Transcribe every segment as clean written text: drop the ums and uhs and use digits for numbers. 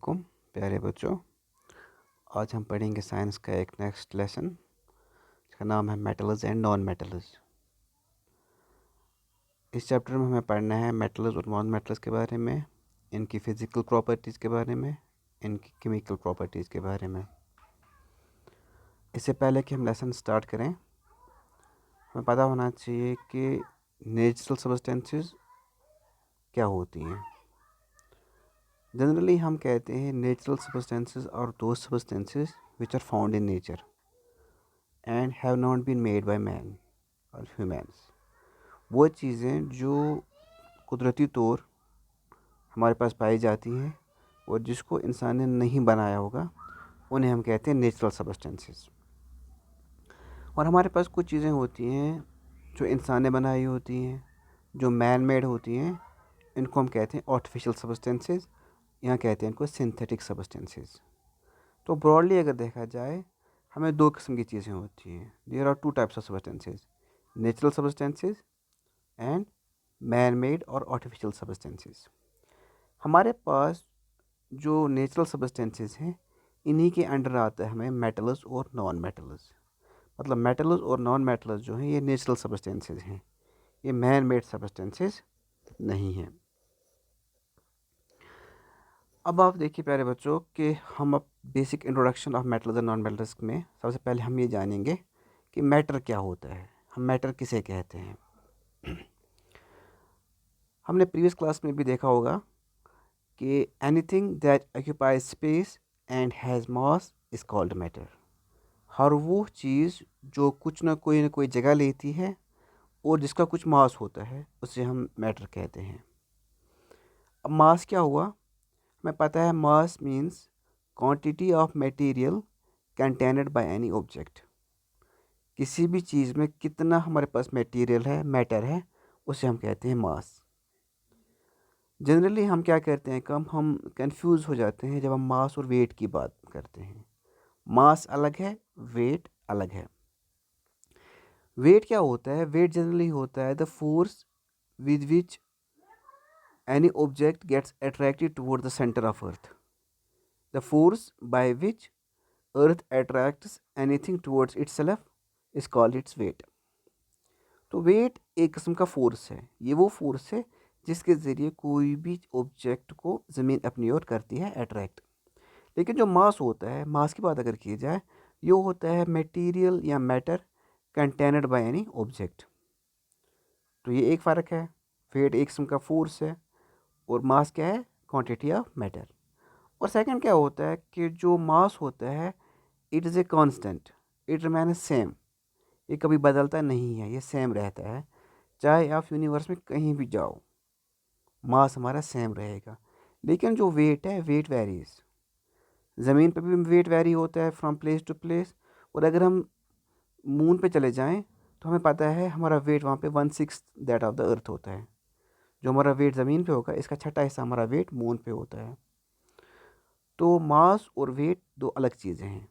को प्यारे बच्चों, आज हम पढ़ेंगे साइंस का एक नेक्स्ट लेसन जिसका नाम है मेटल्स एंड नॉन मेटल्स। इस चैप्टर में हमें पढ़ना है मेटल्स और नॉन मेटल्स के बारे में, इनकी फ़िज़िकल प्रॉपर्टीज़ के बारे में, इनकी केमिकल प्रॉपर्टीज़ के बारे में। इससे पहले कि हम लेसन स्टार्ट करें, हमें पता होना चाहिए कि नेचुरल सब्सटेंसेस क्या होती हैं। जनरली हम कहते हैं नेचुरल सब्सटेंसेस और those substances which are found in nature and have not been made by man और ह्यूमन्स। वो चीज़ें जो कुदरती तौर हमारे पास पाई जाती हैं और जिसको इंसान ने नहीं बनाया होगा, उन्हें हम कहते हैं नेचुरल सब्सटेंसेस। और हमारे पास कुछ चीज़ें होती हैं जो इंसान ने बनाई होती हैं, जो मैन मेड होती हैं, इनको हम कहते हैं आर्टिफिशियल सब्सटेंसेस, या कहते हैं इनको सिंथेटिक सब्सटेंसेस। तो ब्रॉडली अगर देखा जाए, हमें दो किस्म की चीज़ें होती हैं। There are two types of substances, natural substances and man made और आर्टिफिशियल सब्सटेंसेस। हमारे पास जो नेचुरल सब्सटेंसेस हैं, इन्हीं के अंडर आता है हमें मेटल्स और नॉन मेटल्स। मतलब मेटल्स और नॉन मेटल्स जो हैं, ये नेचुरल सब्सटेंसेस हैं, ये मैन मेड सब्सटेंसेस नहीं हैं। अब आप देखिए प्यारे बच्चों कि हम अब basic introduction of metals and non metals में सबसे पहले हम ये जानेंगे कि मैटर क्या होता है, हम मैटर किसे कहते हैं। हमने प्रीवियस क्लास में भी देखा होगा कि anything that occupies space and has mass is called matter. हर वो चीज़ जो कुछ ना कोई जगह लेती है और जिसका कुछ मास होता है, उसे हम मैटर कहते हैं। अब मास क्या हुआ, हमें पता है mass means quantity of material contained by any object. किसी भी चीज़ में कितना हमारे पास मटेरियल है, मैटर है, उसे हम कहते हैं मास। जनरली हम क्या करते हैं, हम कंफ्यूज हो जाते हैं जब हम मास और वेट की बात करते हैं। मास अलग है, वेट अलग है। वेट क्या होता है? वेट जनरली होता है the force with which any object gets attracted toward the centre of earth. The force by which earth attracts anything towards itself is called its weight. तो वेट एक किस्म का फोर्स है। ये वो फोर्स है जिसके ज़रिए कोई भी ऑब्जेक्ट को ज़मीन अपनी ओर करती है अट्रैक्ट। लेकिन जो मास होता है, मास की बात अगर की जाए, ये होता है मटेरियल या matter contained by any object. तो ये एक फ़र्क है। वेट एक किस्म का फोर्स है और मास क्या है? Quantity of matter. और सेकंड क्या होता है कि जो मास होता है, it is a constant, it remain same. ये कभी बदलता नहीं है, ये सेम रहता है। चाहे आप यूनिवर्स में कहीं भी जाओ, मास हमारा सेम रहेगा। लेकिन जो वेट है, वेट वेरीज। ज़मीन पर भी वेट वेरी होता है फ्रॉम प्लेस टू प्लेस। और अगर हम मून पे चले जाएं, तो हमें पता है हमारा वेट वहाँ पे 1/6 दैट ऑफ द अर्थ होता है। जो हमारा वेट ज़मीन पे होगा, इसका छठा हिस्सा हमारा वेट मून पे होता है। तो मास और वेट दो अलग चीज़ें हैं।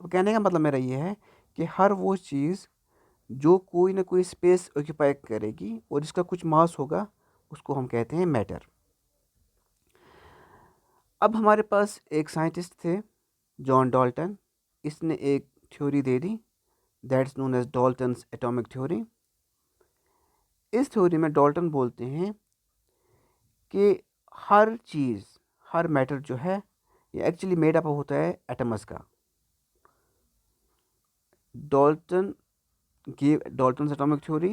तो कहने का मतलब मेरा ये है कि हर वो चीज़ जो कोई ना कोई स्पेस ऑक्यूपाई करेगी और जिसका कुछ मास होगा, उसको हम कहते हैं मैटर। अब हमारे पास एक साइंटिस्ट थे, जॉन डाल्टन। इसने एक थ्योरी दे दी, that's known as Dalton's atomic theory. इस थ्योरी में डाल्टन बोलते हैं कि हर चीज़, हर मैटर जो है, ये एक्चुअली मेड अप होता है एटम्स का। Dalton gave Dalton's atomic theory,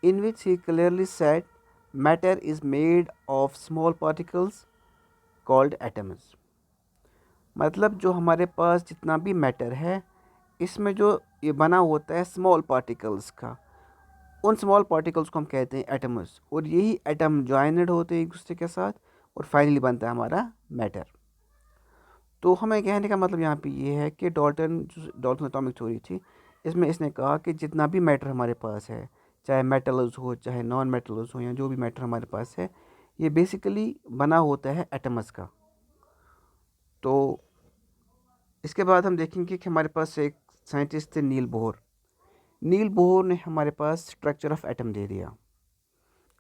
in which he clearly said matter is made of small particles called atoms। मतलब जो हमारे पास जितना भी मैटर है, इसमें जो ये बना होता है स्मॉल पार्टिकल्स का, उन स्मॉल पार्टिकल्स को हम कहते हैं एटम्स। और यही एटम ज्वाइंटेड होते हैं एक दूसरे के साथ और फाइनली बनता है हमारा मैटर। तो हमें कहने का मतलब यहाँ पे ये है कि डाल्टन एटॉमिक थ्योरी थी, इसमें इसने कहा कि जितना भी मैटर हमारे पास है, चाहे मेटल्स हो चाहे नॉन मेटल्स हो, या जो भी मैटर हमारे पास है, ये बेसिकली बना होता है एटम्स का। तो इसके बाद हम देखेंगे कि हमारे पास एक साइंटिस्ट थे, नील बोहर। नील बोहर ने हमारे पास स्ट्रक्चर ऑफ एटम दे दिया।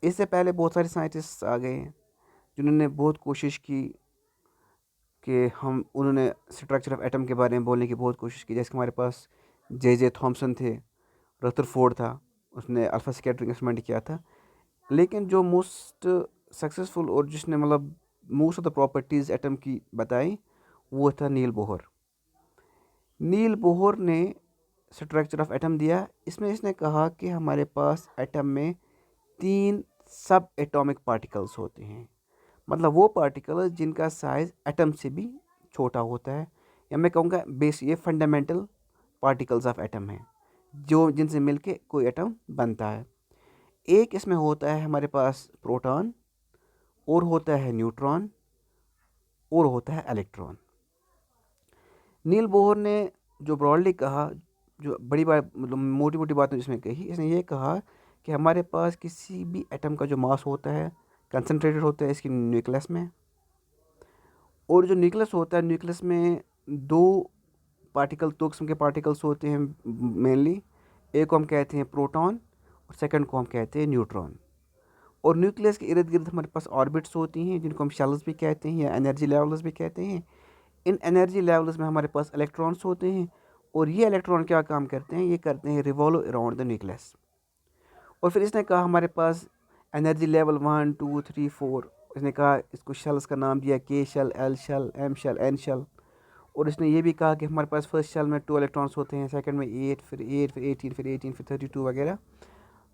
इससे पहले बहुत सारे साइंटिस्ट आ गए हैं जिन्होंने बहुत कोशिश की कि हम उन्होंने स्ट्रक्चर ऑफ एटम के बारे में बोलने की बहुत कोशिश की। जैसे हमारे पास जे थॉमसन थे, रदरफोर्ड था, उसने अल्फा स्कैटरिंग एक्सपेरिमेंट किया था। लेकिन जो मोस्ट सक्सेसफुल और जिसने मतलब most of the properties atom की बताई, वो था नील बोहर। नील बोहर ने स्ट्रक्चर ऑफ एटम दिया। इसमें इसने कहा कि हमारे पास एटम में 3 सब एटॉमिक पार्टिकल्स होते हैं, मतलब वो पार्टिकल्स जिनका साइज़ एटम से भी छोटा होता है, या मैं कहूँगा बेस ये फंडामेंटल पार्टिकल्स ऑफ एटम हैं जो जिनसे मिलके कोई एटम बनता है। एक इसमें होता है हमारे पास प्रोटॉन, और होता है न्यूट्रॉन, और होता है इलेक्ट्रॉन। नील बोहर ने जो ब्रॉडली कहा, जो बड़ी बात मतलब मोटी मोटी बातें जिसमें कही, इसने ये कहा कि हमारे पास किसी भी एटम का जो मास होता है कंसनट्रेटेड होता है इसकी न्यूक्लियस में, और जो न्यूक्लियस होता है न्यूक्लियस में दो किस्म के पार्टिकल्स होते हैं मेनली। एक को हम कहते हैं प्रोटॉन और सेकंड को हम कहते हैं न्यूट्रॉन। और न्यूक्लियस के इर्द गिर्द हमारे पास ऑर्बिट्स होती हैं जिनको हम शेल्स भी कहते हैं या एनर्जी लेवल्स भी कहते हैं। इन एनर्जी लेवल्स में हमारे पास इलेक्ट्रॉन्स होते हैं, और ये इलेक्ट्रॉन क्या काम करते हैं, ये करते हैं रिवॉल्व अराउंड द न्यूक्लियस। और फिर इसने कहा हमारे पास एनर्जी लेवल 1 2 3 4, इसने कहा इसको शेल्स का नाम दिया, K shell, L shell, M shell, N shell. और इसने ये भी कहा कि हमारे पास फर्स्ट शेल में 2 इलेक्ट्रॉन्स होते हैं, सेकंड में 8, फिर 8, फिर 18, फिर 18, फिर 32 वगैरह।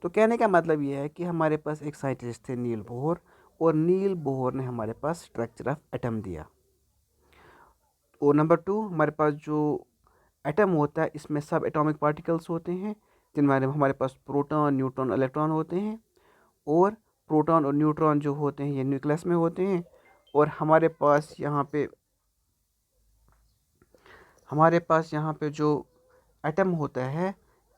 तो कहने का मतलब ये है कि हमारे पास एक साइंटिस्ट थे नील बोहर, और नील बोहर ने हमारे पास स्ट्रक्चर ऑफ एटम दिया। और नंबर 2, हमारे पास जो एटम होता है इसमें सब एटॉमिक पार्टिकल्स होते हैं जिनमें हमारे पास प्रोटॉन, न्यूट्रॉन, इलेक्ट्रॉन होते हैं। और प्रोटॉन और न्यूट्रॉन जो होते हैं ये न्यूक्लियस में होते हैं। और हमारे पास यहाँ पे जो एटम होता है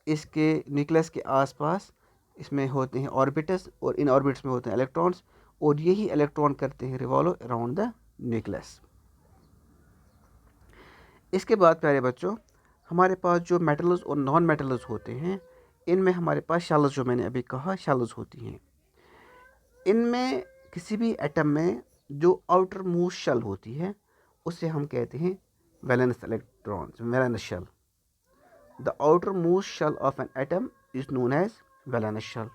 इसके न्यूक्लियस के आसपास इसमें होते हैं ऑर्बिटस, और इन ऑर्बिट्स में होते हैं इलेक्ट्रॉन्स, और यही इलेक्ट्रॉन करते हैं रिवॉल्व अराउंड द न्यूक्लियस। इसके बाद प्यारे बच्चों, हमारे पास जो मेटल्स और नॉन मेटल्स होते हैं, इनमें हमारे पास शेल्स, जो मैंने अभी कहा शेल्स होती हैं। इनमें किसी भी एटम में जो आउटर मोस्ट शेल होती है उसे हम कहते हैं valence electrons, valence shell. The outermost shell of an atom is known as valence shell.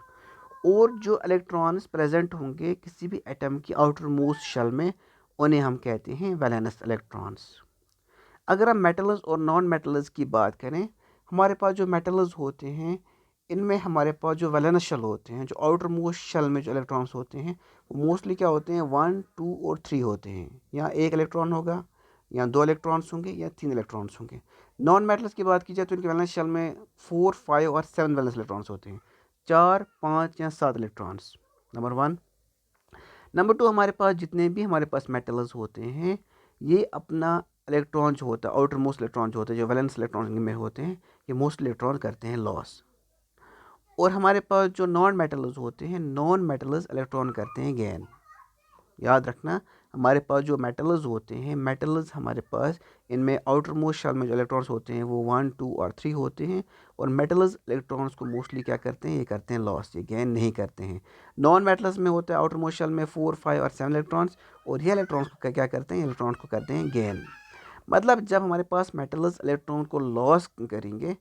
और जो इलेक्ट्रॉन्स प्रेजेंट होंगे किसी भी एटम की आउटर मोस्ट शेल में, उन्हें हम कहते हैं वैलेंस इलेक्ट्रॉन्स। अगर हम मेटल्स और नॉन मेटल्स की बात करें, हमारे पास जो मेटल्स होते हैं इनमें हमारे पास जो वैलेंस शेल होते हैं, जो आउटर मोस्ट शेल में जो इलेक्ट्रॉन्स होते हैं वो मोस्टली क्या होते हैं, 1 2 और 3 होते हैं। यहाँ 1 इलेक्ट्रॉन होगा, या 2 इलेक्ट्रॉन्स होंगे, या 3 इलेक्ट्रॉन्स होंगे। नॉन मेटल्स की बात की जाए तो इनके वैलेंस शेल में 4 5 और 7 वैलेंस इलेक्ट्रॉन्स होते हैं, 4 5 या 7 इलेक्ट्रॉन्स। नंबर 1। नंबर 2, हमारे पास जितने भी हमारे पास मेटल्स होते हैं ये अपना इलेक्ट्रॉन जो होता है, आउटर मोस्ट इलेक्ट्रॉन जो होते हैं, जो वैलेंस इलेक्ट्रॉन में होते हैं, ये मोस्ट इलेक्ट्रॉन करते हैं लॉस। और हमारे पास जो नॉन मेटल्स होते हैं, नॉन मेटल्स इलेक्ट्रॉन करते हैं गेन। याद रखना, हमारे पास जो मेटल्स होते हैं, मेटल्स हमारे पास इनमें आउटर मोस्ट शेल में जो इलेक्ट्रॉन्स होते हैं वो 1 2 और 3 होते हैं। और मेटल्स इलेक्ट्रॉन्स को मोस्टली क्या करते हैं, ये करते हैं लॉस, ये गेन नहीं करते हैं। नॉन मेटल्स में होता है आउटर मोस्ट शेल में 4 5 और 7 इलेक्ट्रॉन्स, और ये इलेक्ट्रॉन्स को क्या करते हैं, इलेक्ट्रॉन्स को करते हैं गेन। मतलब जब हमारे पास मेटल्स इलेक्ट्रॉन को लॉस करेंगे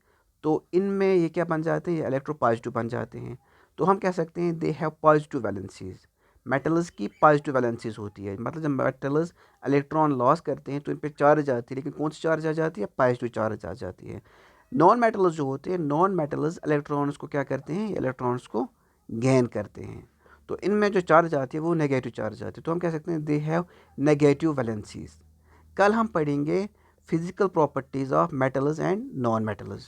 तो इनमें ये क्या बन जाते हैं, ये इलेक्ट्रो पॉजिटिव बन जाते हैं। तो हम कह सकते हैं they have positive valencies. Metals की पॉजिटिव वैलेंसीज होती है, मतलब जब मेटल्स इलेक्ट्रॉन लॉस करते हैं तो इन पे चार्ज आती है, लेकिन कौन सी चार्ज आ जाती है, पॉजिटिव चार्ज आ जाती है। नॉन मेटल्स जो होते हैं, नॉन मेटल्स इलेक्ट्रॉन्स को क्या करते हैं, इलेक्ट्रॉन्स को गेन करते हैं। तो इनमें जो चार्ज आती है वो नेगेटिव चार्ज आती है, तो हम कह सकते हैं दे हैव नेगेटिव वैलेंसीज। कल हम पढ़ेंगे physical properties of metals and non metals.